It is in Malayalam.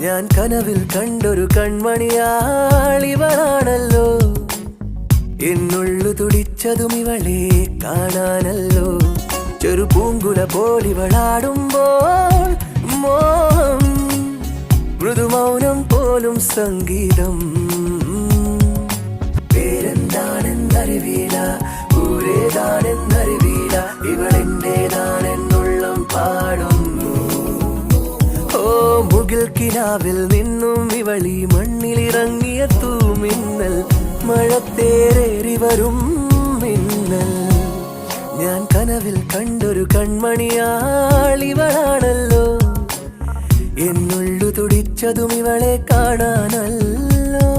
ഞാൻ കനവിൽ കണ്ടൊരു കൺമണിയാളിവളാണല്ലോ. എന്നുള്ളു തുടിച്ചതും ഇവളെ കാണാനല്ലോ. ചെറു പൂങ്കുല പോലിവളാടുമ്പോൾ മോഹം, മൃദുമൗനം പോലും സംഗീതം. പേരെന്താണെന്നറിവീല, ഊരേതാണെന്നറിവീല, ഇവളെന്റേതാണെന്നുള്ളം പാടുന്നു. ഓ മുകിൽ കിനാവിൽ നിന്നും ഇവളി മണ്ണിലിറങ്ങിയ തൂമിന്നൽ, മഴത്തേറേറി വരും മിന്നൽ. ഞാൻ കനവിൽ കണ്ടൊരു കൺമണിയാളിവളാണല്ലോ. എന്നുള്ളു തുടിച്ചതും ഇവളെ കാണാനല്ലോ.